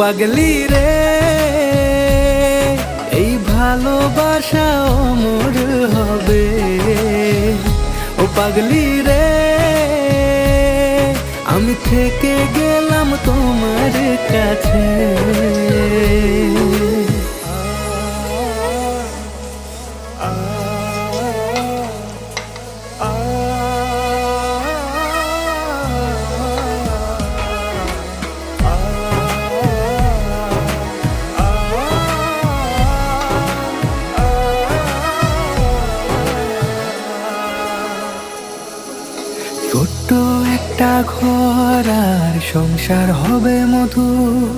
পাগলি রে, এই ভালোবাসা অমর হবে। ও পাগলি রে, আমি থেকে গেলাম তোমার কাছে। ছোট্ট একটা ঘর আর সংসার হবে মধুর,